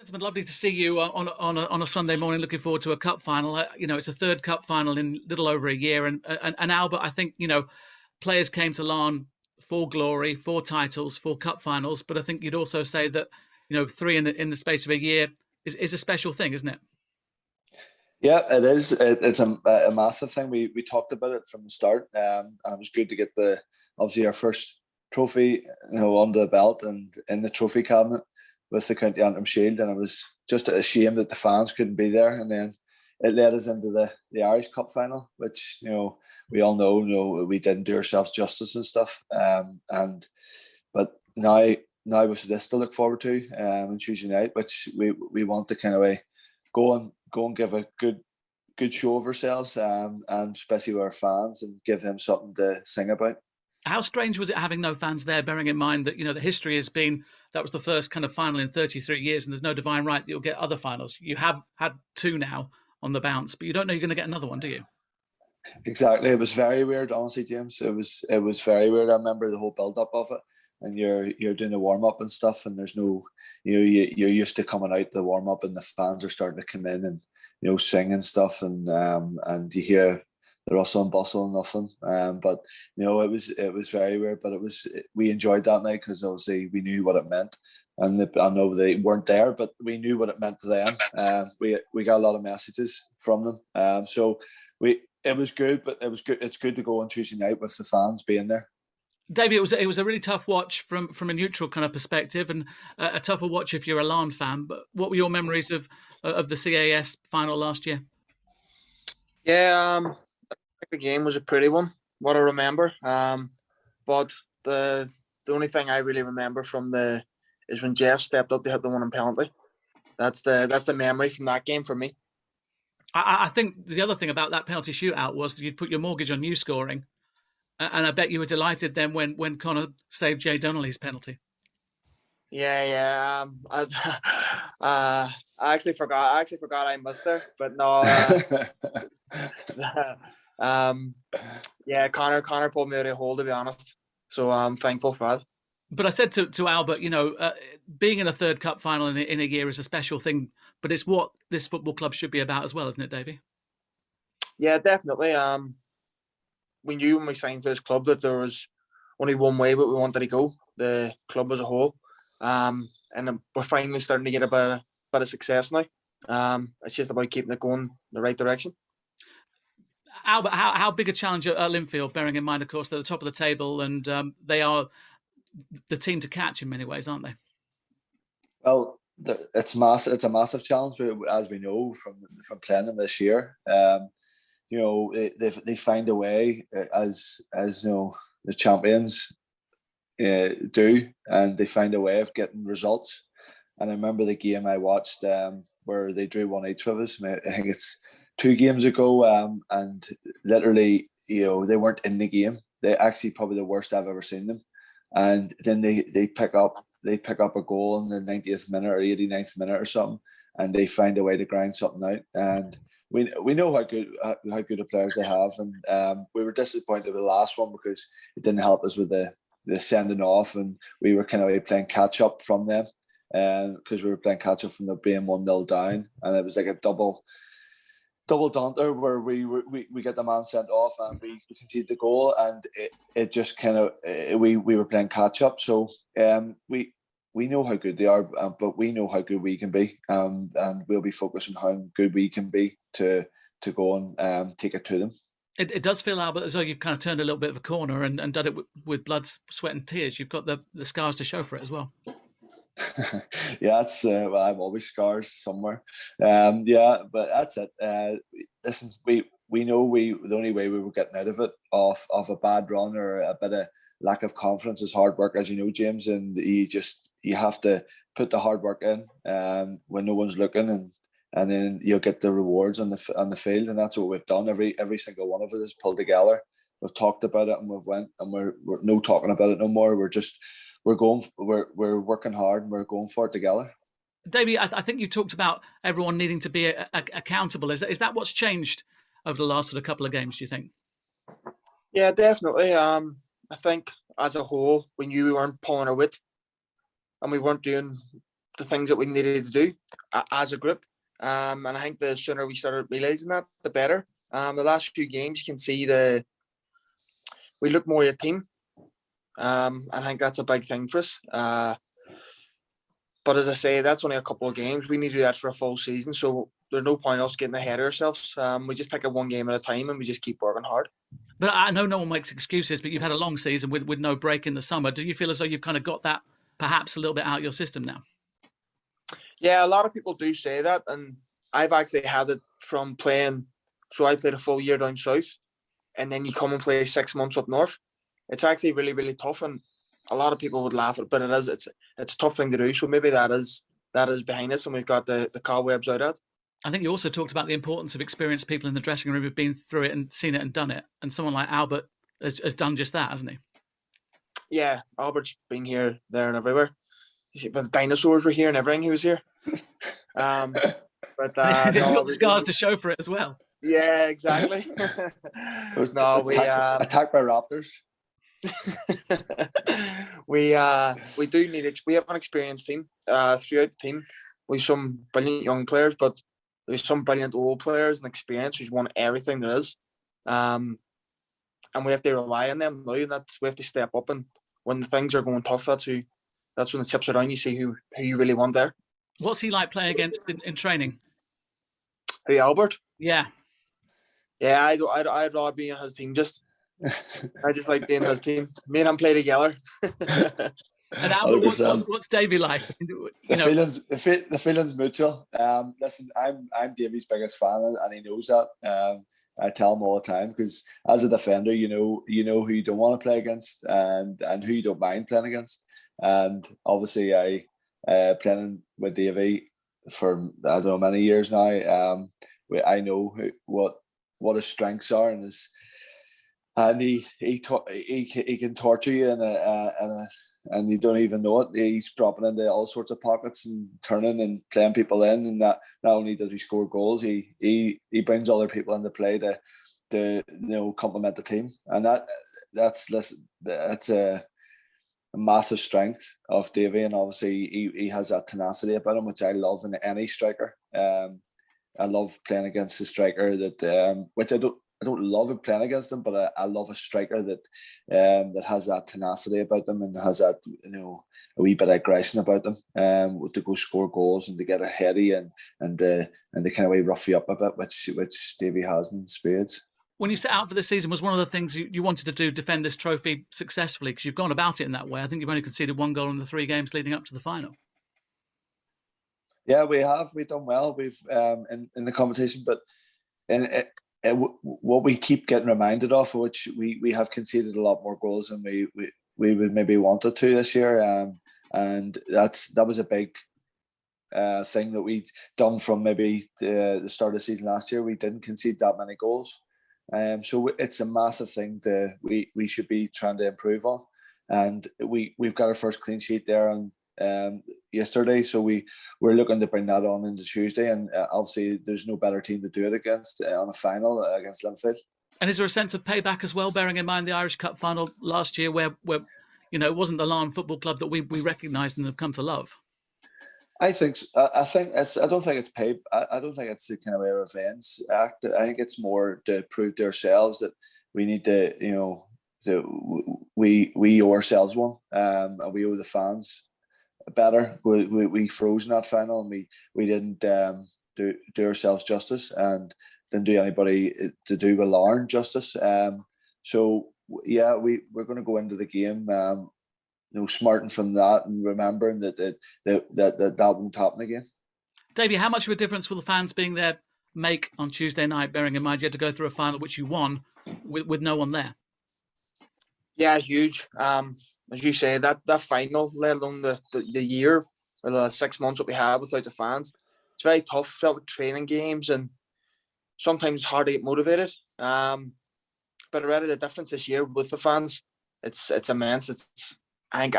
It's been lovely to see you on a Sunday morning. Looking forward to a cup final. It's a third cup final in little over a year. And Albert, I think players came to Larne for glory, for titles, for cup finals. But I think you'd also say that three in the space of a year is a special thing, isn't it? Yeah, it is. It's a massive thing. We talked about it from the start, and it was good to get the obviously our first trophy, under the belt and in the trophy cabinet with the County Antrim Shield. And it was just a shame that the fans couldn't be there. And then it led us into the Irish Cup final, which we all know we didn't do ourselves justice and stuff. But now with this to look forward to on Tuesday night, which we want to kind of go and give a good show of ourselves, and especially with our fans, and give them something to sing about. How strange was it having no fans there, bearing in mind that the history has been that was the first kind of final in 33 years, and there's no divine right that you'll get other finals. You have had two now on the bounce, but you don't know you're going to get another one, do you? Exactly. It was very weird, honestly, James. It was very weird. I remember the whole build up of it, and you're doing the warm up and stuff, and there's no, you're used to coming out the warm up, and the fans are starting to come in and sing and stuff, and you hear the rustle and bustle and nothing. But it was very weird. But we enjoyed that night because obviously we knew what it meant, and I know they weren't there, but we knew what it meant to them. We got a lot of messages from them. So it was good, but it was good. It's good to go on Tuesday night with the fans being there. Davey, it was a really tough watch from a neutral kind of perspective, and a tougher watch if you're a Larne fan. But what were your memories of the CAS final last year? Yeah, the game was a pretty one. What I remember, but the only thing I really remember from is when Jeff stepped up to hit the one in penalty. That's the memory from that game for me. I think the other thing about that penalty shootout was that you'd put your mortgage on you scoring. And I bet you were delighted then when Connor saved Jay Donnelly's penalty. Yeah. I actually forgot I missed there, but no. Yeah, Connor pulled me out of the hole, to be honest. So I'm thankful for that. But I said to Albert, being in a third cup final in a year is a special thing, but it's what this football club should be about as well, isn't it, Davey? Yeah, definitely. We knew when we signed for this club that there was only one way but we wanted to go, the club as a whole. And we're finally starting to get a bit of success now. It's just about keeping it going in the right direction. Albert, how big a challenge at Linfield, bearing in mind, of course, they're the top of the table and they are the team to catch in many ways, aren't they? Well, it's massive. It's a massive challenge, but as we know from playing them this year, they find a way as the champions do, and they find a way of getting results. And I remember the game I watched where they drew 1-1 with us. I think it's 2 games ago, and literally, they weren't in the game. They actually probably the worst I've ever seen them. And then they pick up a goal in the 90th minute or 89th minute or something, and they find a way to grind something out. And we know how good the players they have, and we were disappointed with the last one because it didn't help us with the sending off, and we were kind of playing catch up from them, because we were playing catch up from them being 1-0 down, and it was like a double daunter where we get the man sent off and we concede the goal, and it just kind of we were playing catch up. So we know how good they are, but we know how good we can be, and we'll be focused on how good we can be to go and take it to them. It does feel, Albert, as though you've kind of turned a little bit of a corner and done it with blood, sweat and tears. You've got the scars to show for it as well. Yeah, that's well, I'm always scars somewhere. Yeah, but that's it. Listen, we know the only way we were getting out of it off a bad run or a bit of lack of confidence is hard work, as you know, James, and you have to put the hard work in when no one's looking, and then you'll get the rewards on the field, and that's what we've done. Every single one of us has pulled together. We've talked about it, and we've went, and we're no talking about it no more. We're working hard, and we're going for it together. Davey, I think you talked about everyone needing to be accountable. Is that what's changed over the last sort of couple of games, do you think? Yeah, definitely. I think as a whole, we knew we weren't pulling our weight, and we weren't doing the things that we needed to do as a group. And I think the sooner we started realising that, the better. The last few games, you can see we look more a team. I think that's a big thing for us. But as I say, that's only a couple of games. We need to do that for a full season. So there's no point us getting ahead of ourselves. We just take it one game at a time and we just keep working hard. But I know no one makes excuses, but you've had a long season with no break in the summer. Do you feel as though you've kind of got that perhaps a little bit out of your system now? Yeah, a lot of people do say that. And I've actually had it from playing. So I played a full year down south and then you come and play 6 months up north. It's actually really, really tough. And a lot of people would laugh at it, but it's a tough thing to do. So maybe that is behind us and we've got the cobwebs out of it. I think you also talked about the importance of experienced people in the dressing room who've been through it and seen it and done it. And someone like Albert has done just that, hasn't he? Yeah, Albert's been here, there and everywhere. You see, but the dinosaurs were here and everything, he was here. But he's got the scars to show for it as well. Yeah, exactly. Attacked by raptors. We have an experienced team throughout the team. We've some brilliant young players, but there's some brilliant old players and experience who's won everything there is. And we have to rely on them now. We have to step up, and when the things are going tough, that's when the chips are down. You see who you really want there. What's he like playing against in training? Who, Albert? Yeah. Yeah, I'd rather be in his team. I just like being his team. Me and him play together. And Albert, what's Davey like? The feeling's mutual. Listen, I'm Davey's biggest fan, and he knows that. I tell him all the time because as a defender, you know who you don't want to play against, and who you don't mind playing against. And obviously, I playing with Davey for I don't know many years now. I know what his strengths are and he can torture you and you don't even know it. He's dropping into all sorts of pockets and turning and playing people in, and that not only does he score goals, he brings other people into play to complement the team, and that's a massive strength of Davey, and obviously he has that tenacity about him, which I love in any striker. I love playing against a striker that which I don't love it playing against them, but I love a striker that has that tenacity about them and has that a wee bit of aggression about them, to go score goals and to get a heady and they kind of way rough you up a bit, which Davey has in spades. When you set out for this season, was one of the things you wanted to do defend this trophy successfully? Because you've gone about it in that way. I think you've only conceded 1 goal in the 3 games leading up to the final. Yeah, we have. We've done well. We've in the competition, but what we keep getting reminded of, which we have conceded a lot more goals than we would maybe wanted to this year, and that was a big thing that we done from maybe the start of the season last year. We didn't concede that many goals, so it's a massive thing that we should be trying to improve on, and we've got our first clean sheet there on yesterday, so we're looking to bring that on into Tuesday, and obviously there's no better team to do it against on a final against Linfield. And is there a sense of payback as well, bearing in mind the Irish Cup final last year, where it wasn't the Larne Football Club that we recognised and have come to love? I think I don't think it's pay. I don't think it's the kind of a revenge act. I think it's more to prove to ourselves that we need to we owe ourselves one, and we owe the fans better. We froze in that final, and we didn't do ourselves justice, and didn't do anybody to do with Larne justice. So yeah, we're going to go into the game, smarting from that and remembering that won't happen again. Davey, how much of a difference will the fans being there make on Tuesday night, bearing in mind you had to go through a final which you won with no one there? Yeah, huge. As you say, that final, let alone the year or the 6 months that we had without the fans, it's very tough. Felt like training games, and sometimes it's hard to get motivated. But already the difference this year with the fans, it's immense. I think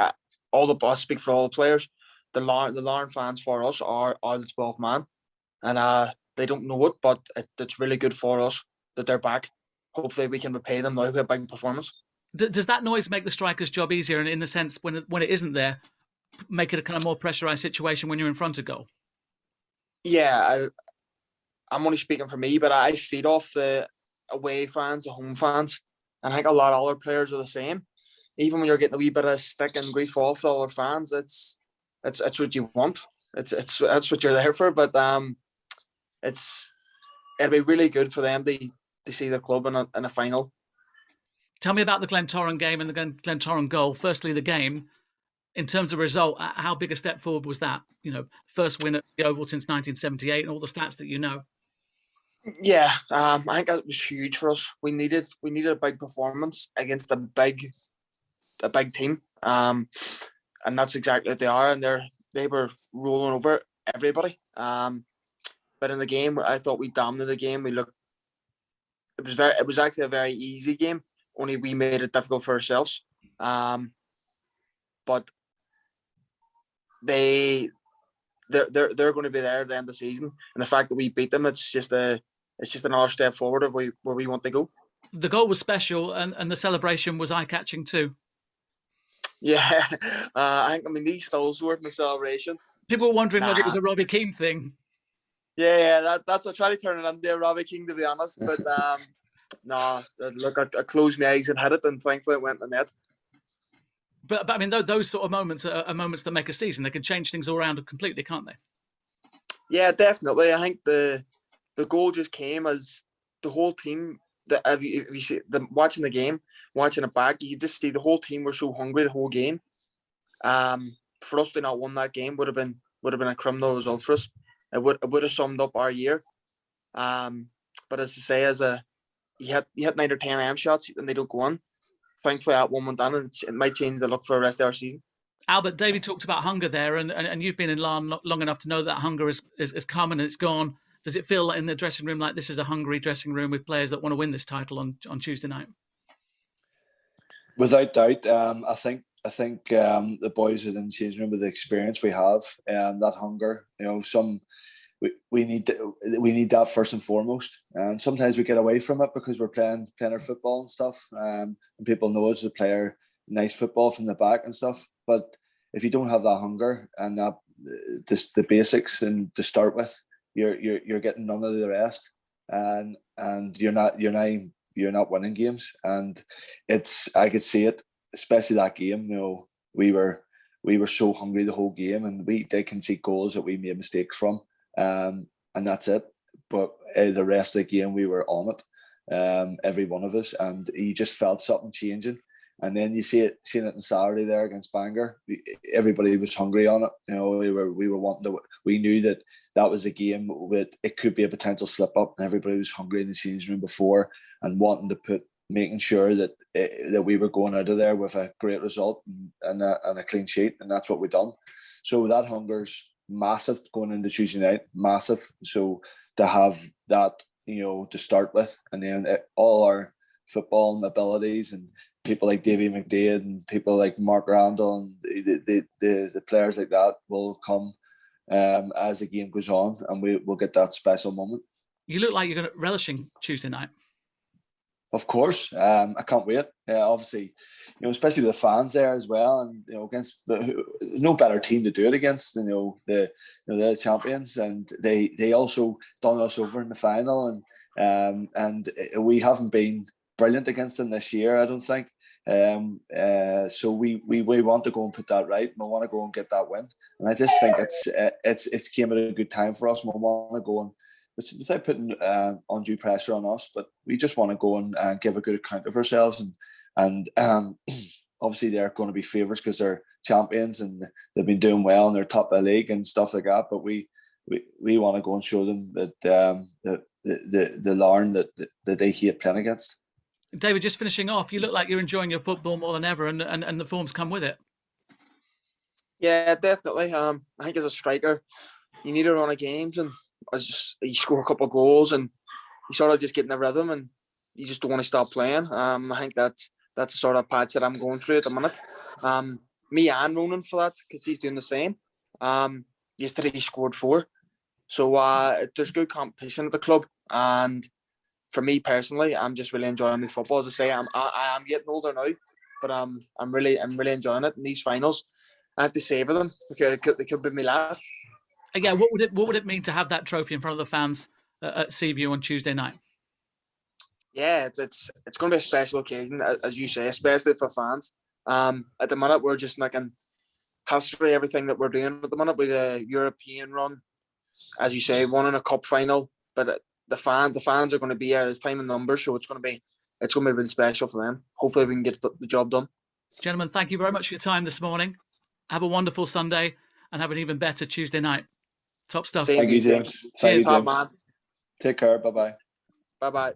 all the boss speak for all the players. The Larne fans for us are the 12th man, and they don't know it, but it's really good for us that they're back. Hopefully, we can repay them now with a big performance. Does that noise make the striker's job easier? And in the sense, when it isn't there, make it a kind of more pressurized situation when you're in front of goal? Yeah, I'm only speaking for me, but I feed off the away fans, the home fans, and I think a lot of other players are the same. Even when you're getting a wee bit of stick and grief off the other fans, it's what you want. It's that's what you're there for. But it'll be really good for them to see the club in a final. Tell me about the Glentoran game and the Glentoran goal. Firstly, the game. In terms of result, how big a step forward was that? First win at the Oval since 1978, and all the stats that you know. Yeah, I think that was huge for us. We needed a big performance against a big team, and that's exactly what they are. And they were rolling over everybody. But in the game, I thought we dominated the game. It was actually a very easy game. Only we made it difficult for ourselves. But they're going to be there at the end of the season, and the fact that we beat them, it's just another step forward of where we want to go. The goal was special, and the celebration was eye-catching too. Yeah, I mean these stalls were in the celebration. People were wondering whether it was a Robbie Keane thing. Yeah, that's I try to turn it into a Robbie King, to be honest. But no, look, I closed my eyes and hit it, and thankfully it went in the net. But I mean, those sort of moments are moments that make a season. They can change things all around completely, can't they? Yeah, definitely. I think the goal just came as the whole team. If you see watching the game, watching it back, you just see the whole team were so hungry the whole game. For us to not win that game would have been a criminal result for us. It would have summed up our year. But as I say, you hit 9 or 10 AM shots and they don't go on. Thankfully, that one went down, and it might change the look for the rest of our season. Albert, David talked about hunger there, and you've been in Larne long enough to know that hunger is come and it's gone. Does it feel in the dressing room like this is a hungry dressing room with players that want to win this title on Tuesday night? Without doubt, I think the boys within the changing room with the experience we have, that hunger, we need that first and foremost. And sometimes we get away from it because we're playing our football and stuff, and people know us to play nice football from the back and stuff. But if you don't have that hunger and that just the basics and to start with, you're getting none of the rest, and you're not winning games. And I could see it, especially that game. We were so hungry the whole game, and we did concede goals that we made mistakes from, and that's it. But the rest of the game we were on it, every one of us, and you just felt something changing. And then you seeing it on Saturday there against Bangor. Everybody was hungry on it. We were wanting to. We knew that was a game with it could be a potential slip up, and everybody was hungry in the changing room before and wanting to making sure that we were going out of there with a great result and a clean sheet, and that's what we've done. So that hunger's massive going into Tuesday night, massive. So to have that, to start with, and then all our football abilities and people like Davy McDaid and people like Mark Randall and the players like that will come as the game goes on, and we'll get that special moment. You look like you're going to relishing Tuesday night. Of course, I can't wait. Obviously, especially with the fans there as well, and against no better team to do it against. The champions, and they also done us over in the final, and we haven't been brilliant against them this year, I don't think. So we want to go and put that right. We want to go and get that win, and I just think it's came at a good time for us. We want to go and, without putting undue pressure on us, but we just want to go and give a good account of ourselves, and obviously they're going to be favourites because they're champions and they've been doing well and they're top of the league and stuff like that. But we want to go and show them that the Larne that they hate playing against. David, just finishing off, you look like you're enjoying your football more than ever, and the form's come with it. Yeah, definitely. I think as a striker, you need to run of games, and you score a couple of goals, and you sort of just get in the rhythm, and you just don't want to stop playing. I think that's the sort of patch that I'm going through at the minute. Me and Ronan for that, because he's doing the same. Yesterday he scored 4, so there's good competition at the club, and for me personally, I'm just really enjoying my football. As I say, I am getting older now, but I'm really enjoying it in these finals. I have to savour them because they could be my last. Again, what would it mean to have that trophy in front of the fans at Seaview on Tuesday night? Yeah, it's going to be a special occasion, as you say, especially for fans. At the minute, we're just making history, everything that we're doing at the minute with the European run, as you say, won in a cup final. But the fans are going to be here this time in numbers, so it's going to be really special for them. Hopefully, we can get the job done. Gentlemen, thank you very much for your time this morning. Have a wonderful Sunday and have an even better Tuesday night. Top stuff. Thank you, James. Thank you, James. Man. Take care. Bye-bye. Bye-bye.